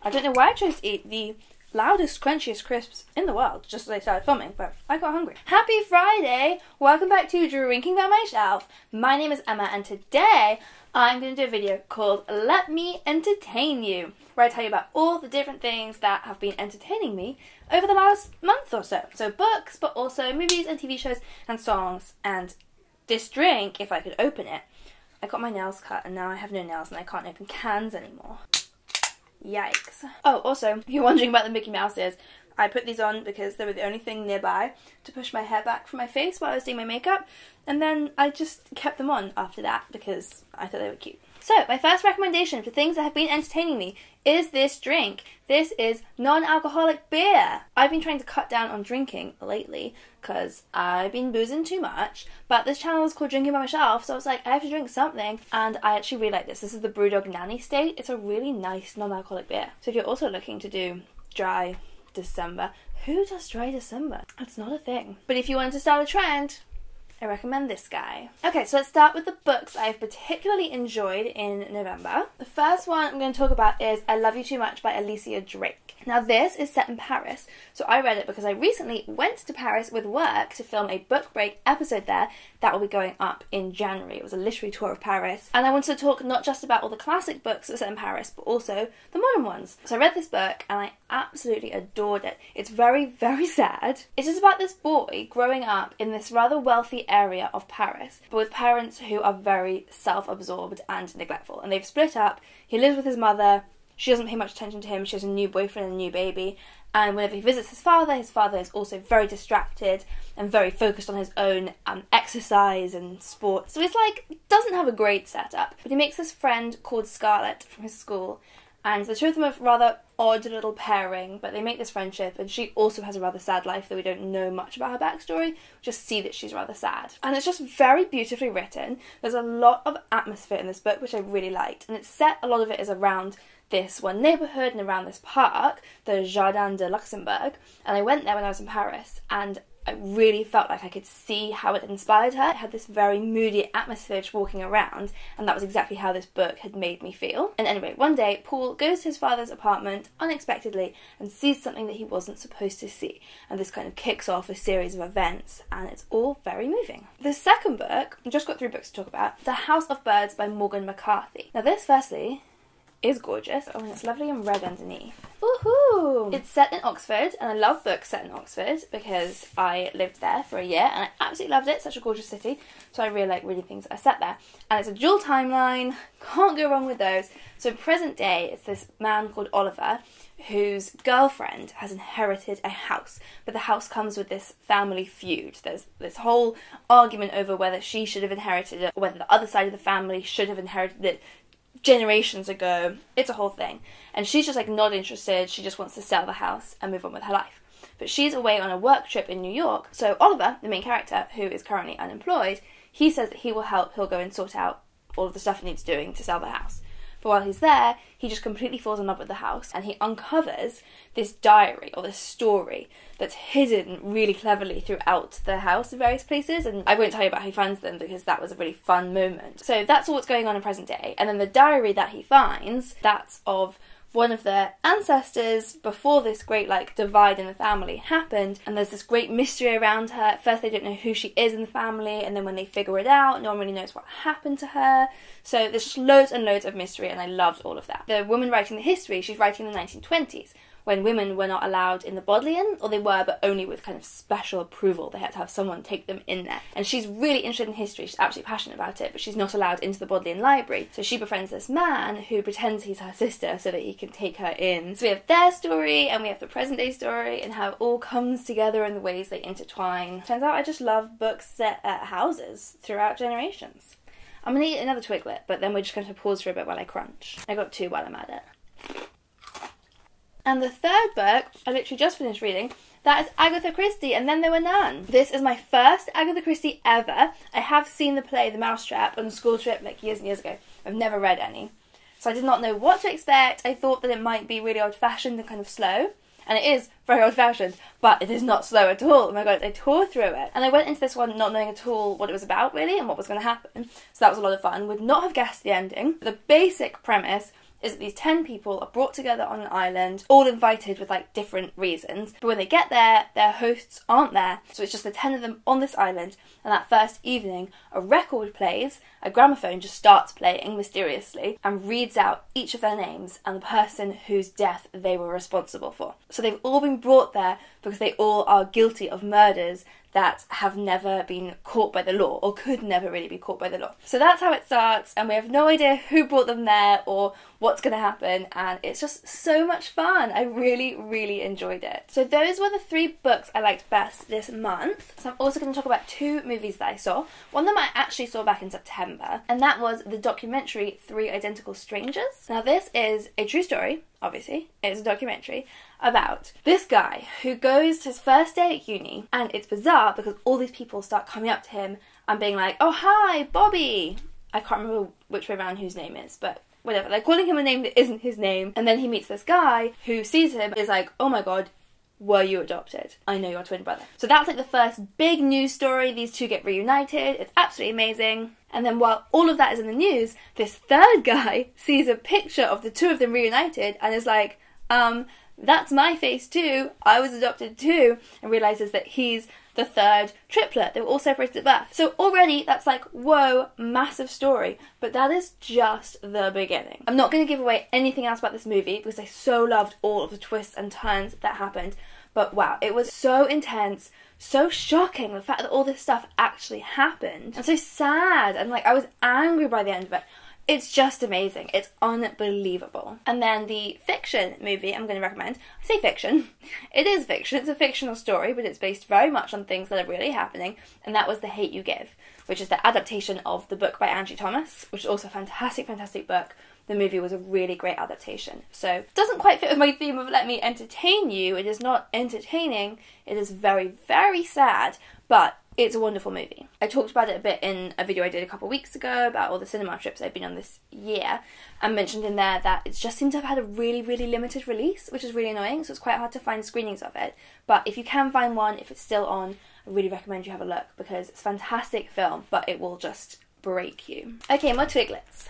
I don't know why I chose to eat the loudest, crunchiest crisps in the world just as I started filming, but I got hungry. Happy Friday! Welcome back to Drinking by My Shelf. My name is Emma and today I'm going to do a video called Let Me Entertain You, where I tell you about all the different things that have been entertaining me over the last month or so. So books, but also movies and TV shows and songs, and this drink, if I could open it. I got my nails cut and now I have no nails and I can't open cans anymore. Yikes. Oh, also, if you're wondering about the Mickey Mouse ears, I put these on because they were the only thing nearby to push my hair back from my face while I was doing my makeup, and then I just kept them on after that because I thought they were cute. So, my first recommendation for things that have been entertaining me is this drink. This is non-alcoholic beer. I've been trying to cut down on drinking lately because I've been boozing too much, but this channel is called Drinking by My Shelf, so I was like, I have to drink something, and I actually really like this. This is the Brewdog Nanny State. It's a really nice non-alcoholic beer. So if you're also looking to do dry December, who does dry December? It's not a thing. But if you want to start a trend, I recommend this guy. Okay, so let's start with the books I've particularly enjoyed in November. The first one I'm going to talk about is I Love You Too Much by Alicia Drake. Now this is set in Paris, so I read it because I recently went to Paris with work to film a book break episode there that will be going up in January. It was a literary tour of Paris, and I wanted to talk not just about all the classic books that were set in Paris, but also the modern ones. So I read this book and I absolutely adored it. It's very, very sad. It's just about this boy growing up in this rather wealthy area of Paris, but with parents who are very self-absorbed and neglectful, and they've split up. He lives with his mother. She doesn't pay much attention to him. She has a new boyfriend and a new baby, and whenever he visits his father is also very distracted and very focused on his own exercise and sport. So he's like, doesn't have a great setup, but he makes this friend called Scarlett from his school, and the two of them are rather odd little pairing, but they make this friendship, and she also has a rather sad life, though we don't know much about her backstory. We just see that she's rather sad. And it's just very beautifully written. There's a lot of atmosphere in this book, which I really liked, and it's set, a lot of it is around this one neighbourhood and around this park, the Jardin de Luxembourg, and I went there when I was in Paris, and I really felt like I could see how it inspired her. It had this very moody atmosphere just walking around, and that was exactly how this book had made me feel. And anyway, one day Paul goes to his father's apartment unexpectedly and sees something that he wasn't supposed to see, and this kind of kicks off a series of events, and it's all very moving. The second book, I've just got 3 books to talk about, The House of Birds by Morgan McCarthy. Now this, firstly, is gorgeous. Oh, and it's lovely and red underneath. Woohoo! It's set in Oxford, and I love books set in Oxford because I lived there for a year and I absolutely loved it. Such a gorgeous city, so I really like reading things that are set there. And it's a dual timeline, can't go wrong with those. So present day, it's this man called Oliver whose girlfriend has inherited a house, but the house comes with this family feud. There's this whole argument over whether she should have inherited it or whether the other side of the family should have inherited it generations ago. It's a whole thing, and she's just like not interested. She just wants to sell the house and move on with her life, but she's away on a work trip in New York. So Oliver, the main character, who is currently unemployed, he says that he will help. He'll go and sort out all of the stuff he needs doing to sell the house. But while he's there, he just completely falls in love with the house, and he uncovers this diary or this story that's hidden really cleverly throughout the house in various places, and I won't tell you about how he finds them because that was a really fun moment. So that's all what's going on in present day, and then the diary that he finds, that's of one of their ancestors before this great divide in the family happened, and there's this great mystery around her. At first they don't know who she is in the family, and then when they figure it out, no one really knows what happened to her. So there's just loads and loads of mystery, and I loved all of that. The woman writing the history, she's writing in the 1920s, when women were not allowed in the Bodleian, or they were, but only with kind of special approval. They had to have someone take them in there. And she's really interested in history, she's absolutely passionate about it, but she's not allowed into the Bodleian library. So she befriends this man who pretends he's her sister so that he can take her in. So we have their story, and we have the present day story, and how it all comes together in the ways they intertwine. Turns out I just love books set at houses throughout generations. I'm gonna eat another Twiglet, but then we're just going to pause for a bit while I crunch. I got 2 while I'm at it. And the third book, I literally just finished reading, that is Agatha Christie, And Then There Were None. This is my first Agatha Christie ever. I have seen the play The Mousetrap on a school trip years and years ago. I've never read any. So I did not know what to expect. I thought that it might be really old-fashioned and kind of slow. And it is very old-fashioned, but it is not slow at all. Oh my god, I tore through it. And I went into this one not knowing at all what it was about, really, and what was going to happen. So that was a lot of fun. Would not have guessed the ending. The basic premise is that these 10 people are brought together on an island, all invited with like different reasons. But when they get there, their hosts aren't there. So it's just the 10 of them on this island. And that first evening, a record plays, a gramophone just starts playing mysteriously and reads out each of their names and the person whose death they were responsible for. So they've all been brought there because they all are guilty of murders that have never been caught by the law, or could never really be caught by the law. So that's how it starts, and we have no idea who brought them there or what's going to happen, and it's just so much fun. I really, really enjoyed it. So those were the 3 books I liked best this month. So I'm also going to talk about 2 movies that I saw. One of them I actually saw back in September, and that was the documentary 3 Identical Strangers. Now this is a true story, obviously. It's a documentary about this guy who goes to his first day at uni, and it's bizarre because all these people start coming up to him and being like, "Oh hi, Bobby." I can't remember which way around whose name is, but whatever. They're calling him a name that isn't his name, and then he meets this guy who sees him, is like, "Oh my god, were you adopted? I know your twin brother." So that's like the first big news story. These 2 get reunited. It's absolutely amazing. And then while all of that is in the news, this third guy sees a picture of the 2 of them reunited and is like, that's my face too, I was adopted too, and realises that he's the 3rd triplet. They were all separated at birth. So already that's like, whoa, massive story. But that is just the beginning. I'm not going to give away anything else about this movie because I so loved all of the twists and turns that happened. But wow, it was so intense, so shocking, the fact that all this stuff actually happened, and so sad, and like I was angry by the end of it. It's just amazing. It's unbelievable. And then the fiction movie I'm going to recommend, I say fiction, it is fiction, it's a fictional story, but it's based very much on things that are really happening, and that was The Hate U Give, which is the adaptation of the book by Angie Thomas, which is also a fantastic, fantastic book. The movie was a really great adaptation. So it doesn't quite fit with my theme of let me entertain you. It is not entertaining. It is very, very sad, but it's a wonderful movie. I talked about it a bit in a video I did a couple of weeks ago about all the cinema trips I've been on this year, and mentioned in there that it just seemed to have had a really, really limited release, which is really annoying, so it's quite hard to find screenings of it. But if you can find one, if it's still on, I really recommend you have a look, because it's a fantastic film, but it will just break you. Okay, more twiglets.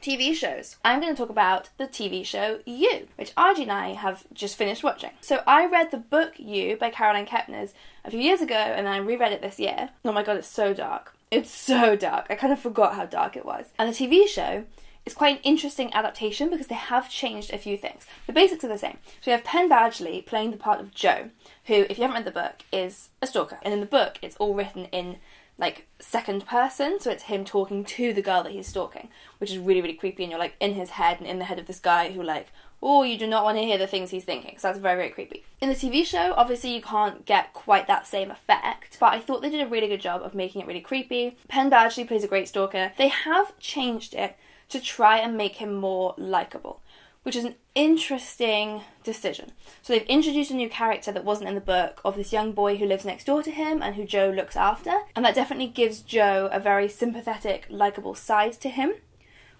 TV shows. I'm going to talk about the TV show You, which RG and I have just finished watching. So I read the book You by Caroline Kepnes a few years ago, and then I reread it this year. Oh my god, it's so dark. It's so dark. I kind of forgot how dark it was. And the TV show is quite an interesting adaptation because they have changed a few things. The basics are the same. So we have Penn Badgley playing the part of Joe, who, if you haven't read the book, is a stalker. And in the book, it's all written in like second person, so it's him talking to the girl that he's stalking, which is really, really creepy, and you're like in his head and in the head of this guy who like, oh, you do not want to hear the things he's thinking, so that's very, very creepy. In the TV show, obviously you can't get quite that same effect, but I thought they did a really good job of making it really creepy. Penn Badgley plays a great stalker. They have changed it to try and make him more likeable, which is an interesting decision. So they've introduced a new character that wasn't in the book, of this young boy who lives next door to him and who Joe looks after, and that definitely gives Joe a very sympathetic, likeable side to him,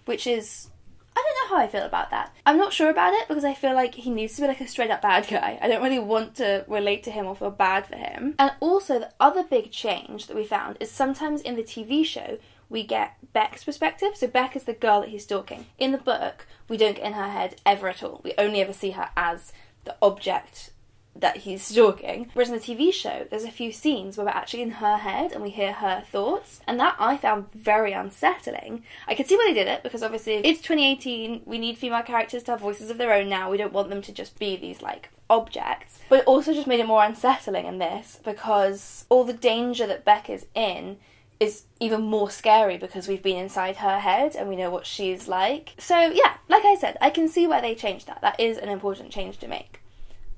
which is, I don't know how I feel about that. I'm not sure about it because I feel like he needs to be like a straight up bad guy. I don't really want to relate to him or feel bad for him. And also the other big change that we found is sometimes in the TV show we get Beck's perspective. So Beck is the girl that he's stalking. In the book, we don't get in her head ever at all. We only ever see her as the object that he's stalking. Whereas in the TV show, there's a few scenes where we're actually in her head and we hear her thoughts. And that I found very unsettling. I could see why they did it, because obviously it's 2018, we need female characters to have voices of their own now. We don't want them to just be these like objects. But it also just made it more unsettling in this, because all the danger that Beck is in is even more scary because we've been inside her head and we know what she's like. So yeah, like I said, I can see why they changed that. That is an important change to make.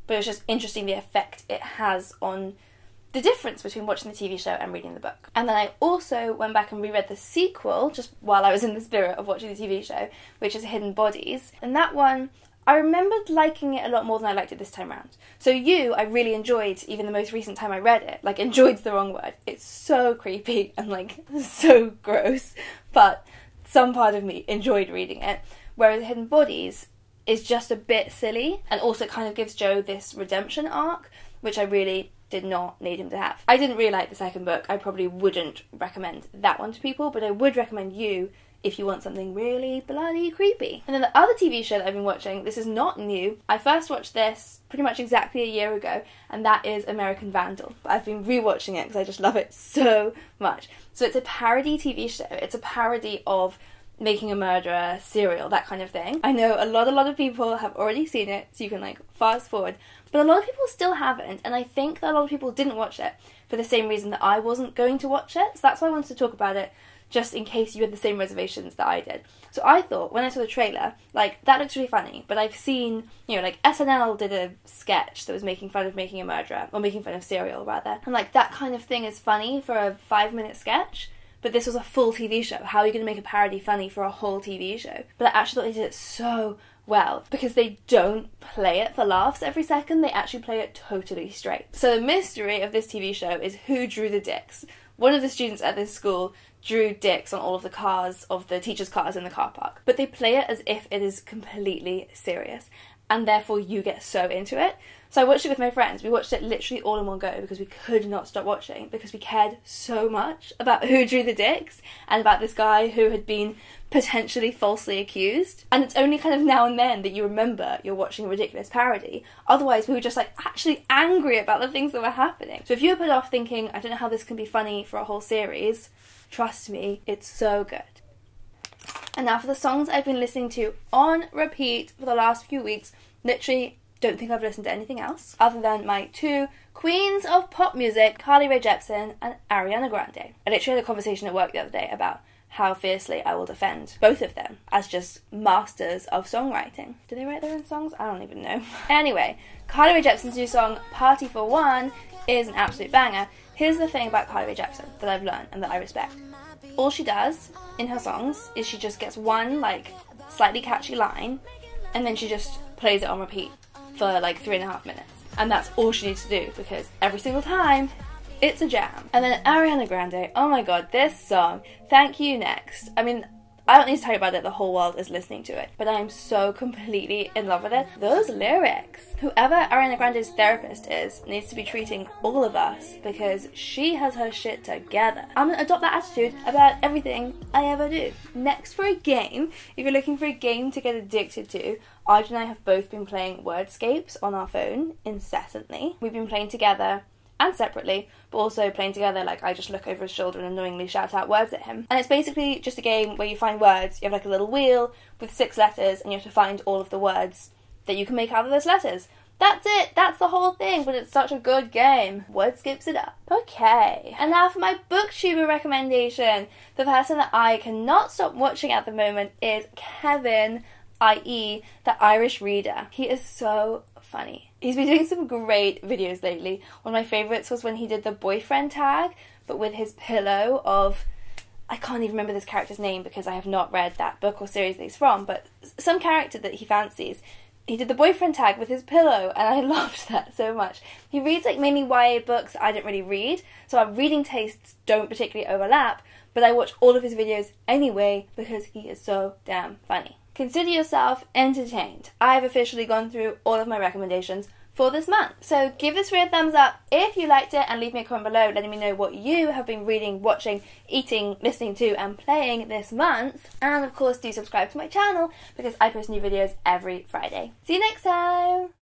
But it's just interesting the effect it has on the difference between watching the TV show and reading the book. And then I also went back and reread the sequel just while I was in the spirit of watching the TV show, which is Hidden Bodies. And that one, I remembered liking it a lot more than I liked it this time around. So You, I really enjoyed even the most recent time I read it. Like, enjoyed's the wrong word. It's so creepy and, like, so gross. But some part of me enjoyed reading it. Whereas Hidden Bodies is just a bit silly, and also kind of gives Joe this redemption arc, which I really did not need him to have. I didn't really like the second book. I probably wouldn't recommend that one to people, but I would recommend You if you want something really bloody creepy. And then the other TV show that I've been watching, this is not new. I first watched this pretty much exactly a year ago, and that is American Vandal. But I've been rewatching it because I just love it so much. So it's a parody TV show. It's a parody of Making a Murderer, Serial, that kind of thing. I know a lot of people have already seen it, so you can like fast forward, but a lot of people still haven't, and I think that a lot of people didn't watch it for the same reason that I wasn't going to watch it, so that's why I wanted to talk about it, just in case you had the same reservations that I did. So I thought, when I saw the trailer, like, that looks really funny, but I've seen, you know, like, SNL did a sketch that was making fun of Making a Murderer, or making fun of Serial, rather, and like, that kind of thing is funny for a 5-minute sketch. But this was a full TV show. How are you going to make a parody funny for a whole TV show? But I actually thought they did it so well, because they don't play it for laughs every second, they actually play it totally straight. So the mystery of this TV show is who drew the dicks. One of the students at this school drew dicks on all of the cars, of the teachers' cars in the car park. But they play it as if it is completely serious, and therefore you get so into it. So I watched it with my friends. We watched it literally all in one go because we could not stop watching, because we cared so much about who drew the dicks and about this guy who had been potentially falsely accused. And it's only kind of now and then that you remember you're watching a ridiculous parody. Otherwise, we were just like actually angry about the things that were happening. So if you were put off thinking, I don't know how this can be funny for a whole series, trust me, it's so good. And now for the songs I've been listening to on repeat for the last few weeks. Literally don't think I've listened to anything else other than my two queens of pop music, Carly Rae Jepsen and Ariana Grande. I literally had a conversation at work the other day about how fiercely I will defend both of them as just masters of songwriting. Do they write their own songs? I don't even know. Anyway, Carly Rae Jepsen's new song, Party for One, is an absolute banger. Here's the thing about Carly Rae Jepsen that I've learned and that I respect. All she does in her songs is she just gets one, like, slightly catchy line, and then she just plays it on repeat for like 3.5 minutes. And that's all she needs to do, because every single time, it's a jam. And then Ariana Grande, oh my god, this song, Thank You Next. I mean, I don't need to tell you about it, the whole world is listening to it, but I am so completely in love with it. Those lyrics. Whoever Ariana Grande's therapist is needs to be treating all of us, because she has her shit together. I'm gonna adopt that attitude about everything I ever do. Next, for a game, if you're looking for a game to get addicted to, Arj and I have both been playing Wordscapes on our phone incessantly. We've been playing together and separately, but also playing together, like I just look over his shoulder and annoyingly shout out words at him. And it's basically just a game where you find words, you have like a little wheel with 6 letters, and you have to find all of the words that you can make out of those letters. That's it, that's the whole thing, but it's such a good game. Wordscapes it up. Okay, and now for my booktuber recommendation. The person that I cannot stop watching at the moment is Kevin, i.e. the Irish Reader. He is so funny. He's been doing some great videos lately. One of my favourites was when he did the boyfriend tag, but with his pillow of, I can't even remember this character's name because I have not read that book or series that he's from, but some character that he fancies. He did the boyfriend tag with his pillow, and I loved that so much. He reads like mainly YA books I don't really read, so our reading tastes don't particularly overlap, but I watch all of his videos anyway because he is so damn funny. Consider yourself entertained. I've officially gone through all of my recommendations for this month. So give this video a thumbs up if you liked it, and leave me a comment below letting me know what you have been reading, watching, eating, listening to and playing this month. And of course do subscribe to my channel because I post new videos every Friday. See you next time!